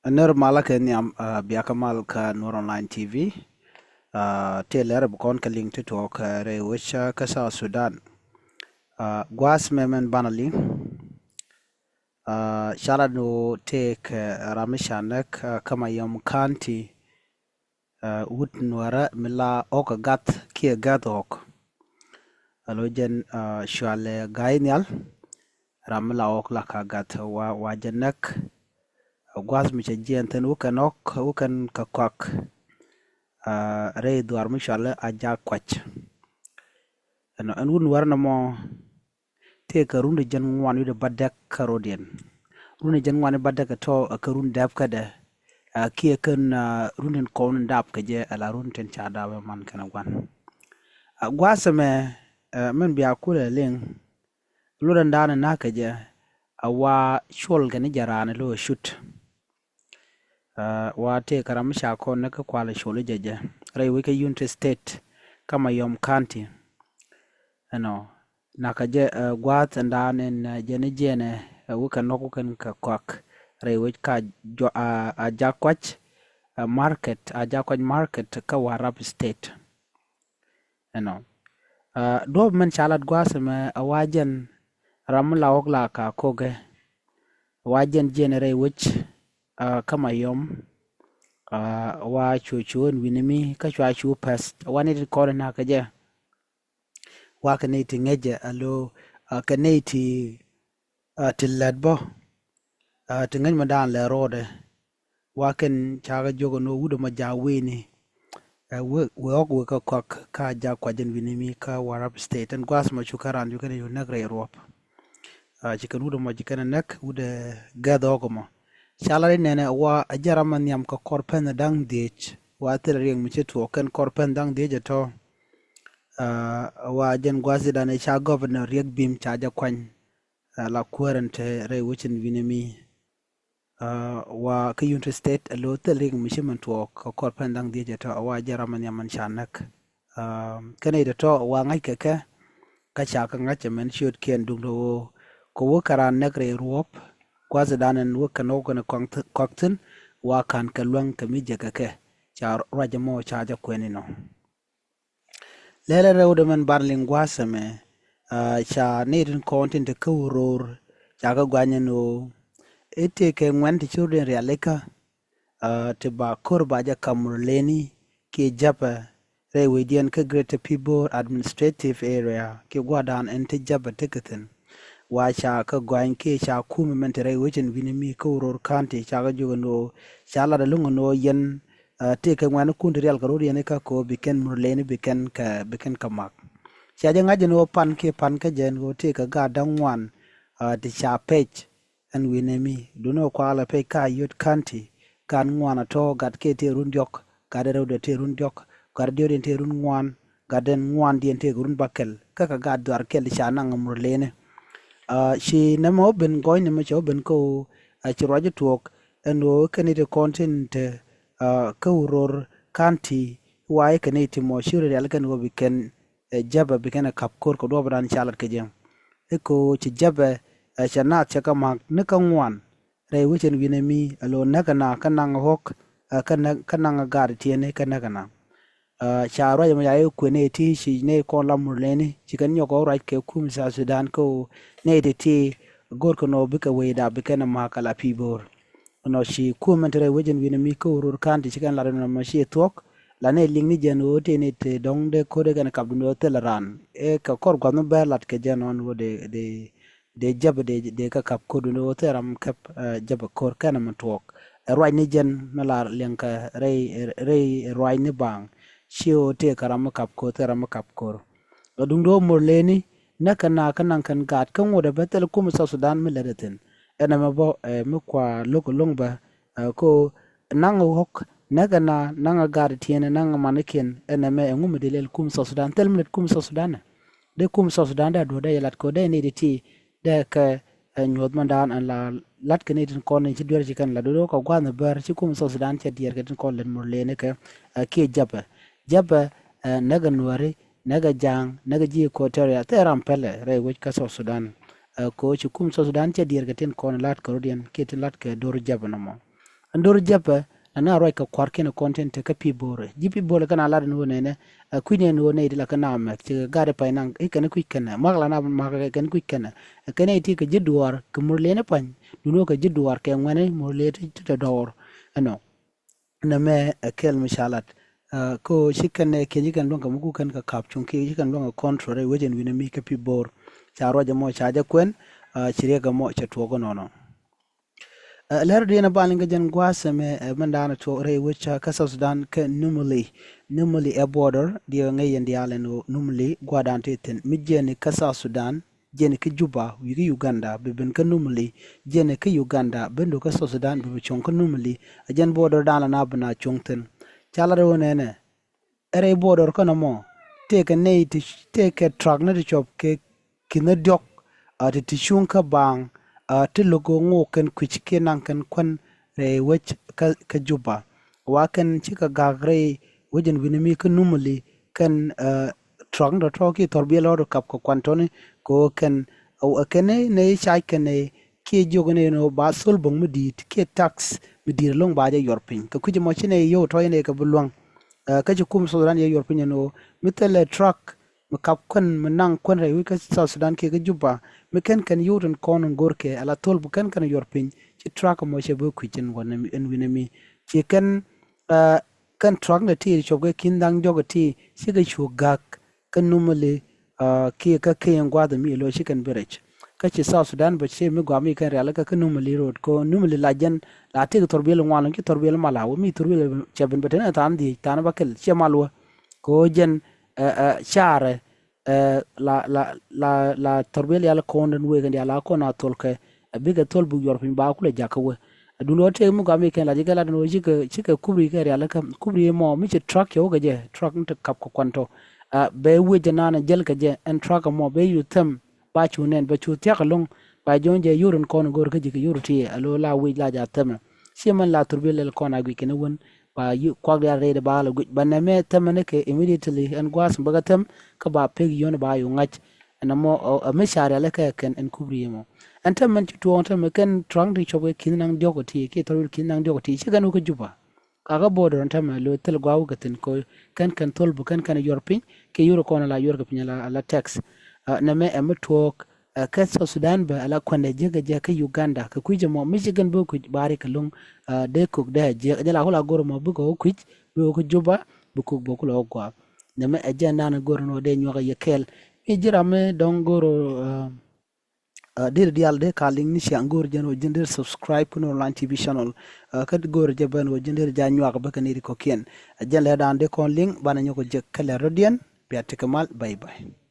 Ner malaka ni am biaka mal ka Nur Online TV te lere bukon ka link to ka re wisha ka sa Sudan gwas memen banaling shala no take ramishanek kama yom kanti wut nwara mila oka gat kia gat ok alojen shwale gainyal ramila ok la ka gat wa wajanek gwas micha jienten wukan ka kwak rei duar mishale aja kwach an wun warna mo te ka runde jan ngwan wi badak karodien runde jan ngwan badak to ka run dab kada kia kan runden kon dab ka je ala run ten cha da man kana gwan gwasame men biya kula ling luran dana na ka je awa shol gani jarana lo shoot wa te karam shako na ka kwala shole jeje rai wika United State kama yom county ano nakaje gwat ndanen jene wika noku kan ka kwak rai wika ajakwach market ka Warab State ano do men chalat gwasa me awajen ramla ogla ka koge wajen jene rai wich kama yom wa chuchuon winimi ka chuachu pest wani kore na kaje wa kaneti ngeje alo kaneti tilladbo tingan madan le rode wa kan chaga jogo no wudo ma jaweni we ok we ka kok ka ja kwajen winimi ka Warab State and gwas ma chukaran yu kana yu nagre rop chikan wudo ma jikana nak wude gadogomo shalari nene wa ajaraman yam ka korpen dang dich wa tel rieng mi chetu ken korpen dang dich to wa jen gwasi dane cha governor riek bim cha ja kwan la kurante re wichin vinemi wa ka United State lo tel rieng mi chiman to ka korpen dang dich to wa ajaraman yam man chanak kene to wa ngai keke ka cha ka ngache men shoot ken dung do ko wo karan nekre ruop kwaza danen wukan okan koktin wakan kalwang kamije kake cha rajamo cha ja kwenino lele rewde men barling gwasame cha needin content ka uror cha ga gwanyeno ete ke ngwanti children realeka te ba korba ja kamurleni ke japa rewedian ka Greater People Administrative Area ke gwadan ente jaba tiketin wacha ka gwain ke cha kuma mentere wichin vinimi ka uror kanti cha ga jogo no cha la da lungo no yen te ka ngwan kun real ka rodi ne ka ko biken murleni biken ka mak cha ja ngaje no pan ka jen go te ka ga dangwan ti cha page an winemi duno kwala pe ka yot kanti kan ngwan to gat ke te rundiok ka de rode te rundiok ka de te run ngwan gaden ngwan dien te run bakel ka ga dar kel cha nang murleni she nemo ben going me cho ben ko chi roje tuok eno kanite content ka uror kanti wai kanite mo shure real kan go biken jaba biken kap kor ko do bran chalat ke jem eko chi jaba chana chaka mak ne ka ngwan re wichen winemi alo nakana kanang hok kanang gar tiene kanagana charo ya yayo kwene ti shi ne ko la murleni chikan yo ko right ke kum sa Sudan ko ne de ti gor ko no bika we da bika na makala pibor no shi kum entre wejen wina mi ko rur kan ti chikan la no ma shi tok la ne ling ni jen o te ne te dong de ko de gan kab no te la ran e ka kor ko no be lat ke jen on wo de jab de ka kap ko no te ram kap jab kor kana ma tok right ni jen mala lenka rei right ni bang shio te karama kap ko te rama kap ko dung do morleni nakana kanan kan gat kan woda betel kum sa Sudan mi ledatin ena ma bo mi kwa loko longba ko nang hok nagana nanga gar tiene nanga manikin ena me ngum delel kum sa Sudan tel mi kum sa Sudan de kum sa Sudan da do da yalat ko de ni de ti de ka nyod mandan an la lat ke ni tin kon ni dwer ji kan la do ko gwa na bar ci kum sa Sudan te dier ke tin kon len morleni ke ke jaba naga nuari naga jang naga ji equatoria te rampele re wich ka so Sudan ko chi kum so Sudan che dier gaten kon lat ko dien ketin lat ke dor jaba no mo andor japa ana roi ka kwarke na content ka pi bore jipi bore kana la no ne kuine no ne la kana ma ke gare pa nan e kana kuikana magla na ma ka kana kuikana kana ti ka jidwar ka murle ne pan duno ka jidwar ke ngwane murle ta dor ano na me kel mishalat ko shikan ne ke jikan don ka muku kan ka kapchun ke jikan don ka control wajen wina mi ka pi bor charo jamo chaja kwen chire ga mo cha togo nono ler dina balinga jan gwasame mandana to re wicha kasa Sudan ke numuli e border dia ngayen dia leno numuli gwadante ten mijeni kasa Sudan jeni ke Juba wigi Uganda beben ke numuli jeni ke Uganda bendo kasa Sudan bebe chonk numuli jan border dana na bana chongten chala re wonene ere border kono mo take ne take truck na de chop ke kinadiok ati tishunka bang ti logo ngo ken kwich ke nan kan kwan re wech ka Juba waken chika gagre wajen winimi ka numuli kan truck da troki torbi lor kap ko kwantoni ko ken o kene ne chai kene ke jogone no ba sol bong medit ke tax medir long ba ja yorpin ka kuje mo chine yo to ne ka bulwang ka ji kum Sudan ye yorpin no mitele truck makap kwan menang kwan re wika South Sudan ke Juba meken kan yuren kon gorke ala tol bukan kan yorpin ci truck mo che bo kwichin wan en winemi ci kan kan truck na ti choge kindang jogo ti siga chu gak kan numale ke ka ke ngwa da mi lo shi kan berech ka ci South Sudan ba che mi gwa mi kan reala ka numale road ko numale lajen la te torbel ngwalon ki torbel malawo mi torbel cheben betena tan di tan bakel che malwa ko jen share la torbel yala konden we kan yala ko na tolke biga tol bu yor fin ba kula jakawe duno te mu ga me kan la jigala no jika kubri ka yala kam kubri mo mi che truck yo ga je truck nta kap ko kwanto be we janana jel ka je en truck mo be yu tem ba chu nen ba chu tia long ba jonje yurun kon gor ka jika yuruti alo la we la ja tem si man la torbel ko na gi ken won ba yu kwag ya rede ba la guj ba na me temane ke immediately en gwas baga tem ka ba peg yon ba yu ngach na mo me share la ka ken en kubri mo en temen ti to on ken trang di chobe kin nang diogoti ke toril kin nang diogoti chi ganu ko Juba kaga border on tama lo tel gwaw gaten ko kan tol bu kan yorpin ke yuro ko na la yor gapin la tax na me em talk ka Sudan ba ala kwande jega je ka Uganda ka kuje mo Michigan bo ku bari ka long de ko de je la hola goro mo bu ko kuj bu ko Juba bu ko bo ko lo gwa na me ajanda na goro no de nyoga yekel e jira me don goro dir dial de kaling ni shi angor jeno jinder subscribe no online TV channel kad gor jaban wo jinder ja nyoga ba kaniri ko kien jale dan de kon link bana nyoko je kala rodian biate kamal bye bye